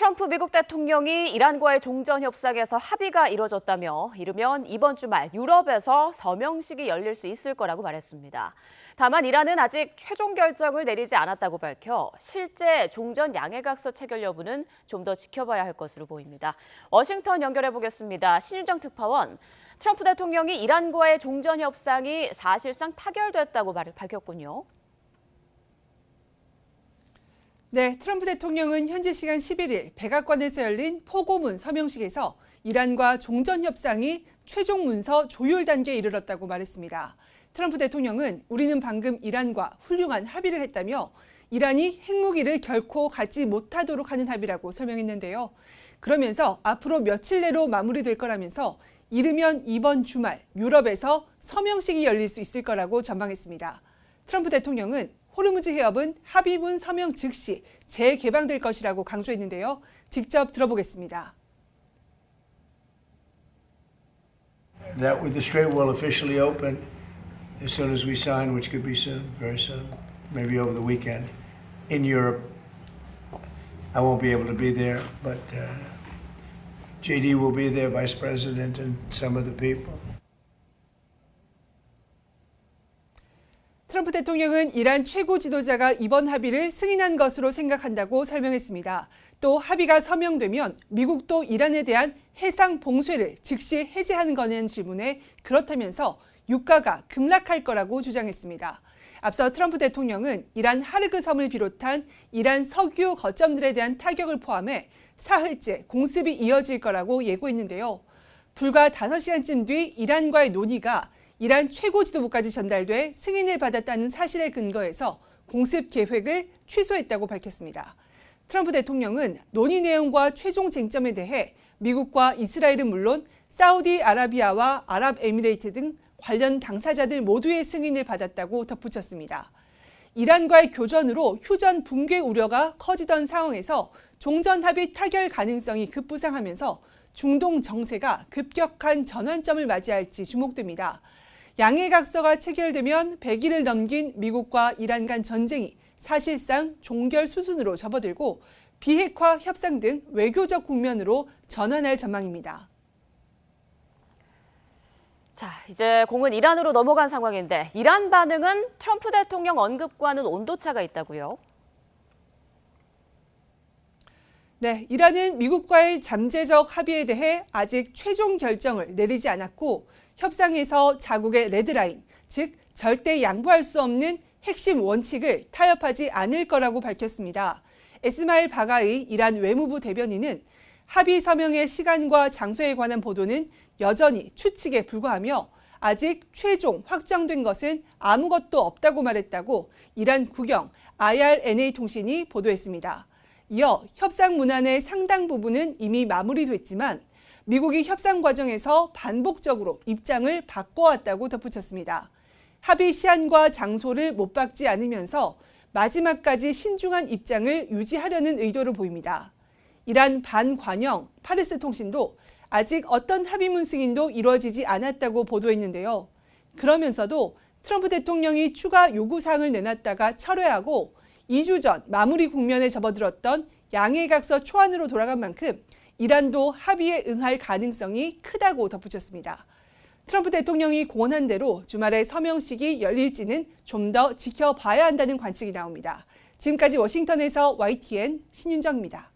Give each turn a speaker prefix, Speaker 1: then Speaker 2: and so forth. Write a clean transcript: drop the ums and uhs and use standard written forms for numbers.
Speaker 1: 트럼프 미국 대통령이 이란과의 종전 협상에서 합의가 이뤄졌다며 이르면 이번 주말 유럽에서 서명식이 열릴 수 있을 거라고 말했습니다. 다만 이란은 아직 최종 결정을 내리지 않았다고 밝혀 실제 종전 양해각서 체결 여부는 좀 더 지켜봐야 할 것으로 보입니다. 워싱턴 연결해 보겠습니다. 신윤정 특파원, 트럼프 대통령이 이란과의 종전 협상이 사실상 타결됐다고 밝혔군요.
Speaker 2: 네, 트럼프 대통령은 현지 시간 11일 백악관에서 열린 포고문 서명식에서 이란과 종전 협상이 최종 문서 조율 단계에 이르렀다고 말했습니다. 트럼프 대통령은 우리는 방금 이란과 훌륭한 합의를 했다며 이란이 핵무기를 결코 갖지 못하도록 하는 합의라고 설명했는데요. 그러면서 앞으로 며칠 내로 마무리될 거라면서 이르면 이번 주말 유럽에서 서명식이 열릴 수 있을 거라고 전망했습니다. 트럼프 대통령은 호르무즈 해협은 합의문 서명 즉시 재개방될 것이라고 강조했는데요. 직접 들어보겠습니다.
Speaker 3: That the strait will officially open as soon as we sign, which could be soon, very soon, maybe over the weekend. In Europe, I won't be able to be there, but JD will be there, Vice President, and some of the people.
Speaker 2: 트럼프 대통령은 이란 최고 지도자가 이번 합의를 승인한 것으로 생각한다고 설명했습니다. 또 합의가 서명되면 미국도 이란에 대한 해상 봉쇄를 즉시 해제하는 거냐는 질문에 그렇다면서 유가가 급락할 거라고 주장했습니다. 앞서 트럼프 대통령은 이란 하르그 섬을 비롯한 이란 석유 거점들에 대한 타격을 포함해 사흘째 공습이 이어질 거라고 예고했는데요. 불과 5시간쯤 뒤 이란과의 논의가 이란 최고 지도부까지 전달돼 승인을 받았다는 사실에 근거해서 공습 계획을 취소했다고 밝혔습니다. 트럼프 대통령은 논의 내용과 최종 쟁점에 대해 미국과 이스라엘은 물론 사우디아라비아와 아랍에미레이트 등 관련 당사자들 모두의 승인을 받았다고 덧붙였습니다. 이란과의 교전으로 휴전 붕괴 우려가 커지던 상황에서 종전 합의 타결 가능성이 급부상하면서 중동 정세가 급격한 전환점을 맞이할지 주목됩니다. 양해각서가 체결되면 100일을 넘긴 미국과 이란 간 전쟁이 사실상 종결 수순으로 접어들고 비핵화 협상 등 외교적 국면으로 전환할 전망입니다.
Speaker 1: 자, 이제 공은 이란으로 넘어간 상황인데 이란 반응은 트럼프 대통령 언급과는 온도차가 있다고요?
Speaker 2: 네, 이란은 미국과의 잠재적 합의에 대해 아직 최종 결정을 내리지 않았고 협상에서 자국의 레드라인, 즉 절대 양보할 수 없는 핵심 원칙을 타협하지 않을 거라고 밝혔습니다. 에스마일 바가이 이란 외무부 대변인은 합의 서명의 시간과 장소에 관한 보도는 여전히 추측에 불과하며 아직 최종 확정된 것은 아무것도 없다고 말했다고 이란 국영 IRNA 통신이 보도했습니다. 이어 협상 문안의 상당 부분은 이미 마무리됐지만 미국이 협상 과정에서 반복적으로 입장을 바꿔왔다고 덧붙였습니다. 합의 시한과 장소를 못 박지 않으면서 마지막까지 신중한 입장을 유지하려는 의도로 보입니다. 이란 반관영 파르스 통신도 아직 어떤 합의문 승인도 이루어지지 않았다고 보도했는데요. 그러면서도 트럼프 대통령이 추가 요구사항을 내놨다가 철회하고 2주 전 마무리 국면에 접어들었던 양해각서 초안으로 돌아간 만큼 이란도 합의에 응할 가능성이 크다고 덧붙였습니다. 트럼프 대통령이 공언한 대로 주말에 서명식이 열릴지는 좀 더 지켜봐야 한다는 관측이 나옵니다. 지금까지 워싱턴에서 YTN 신윤정입니다.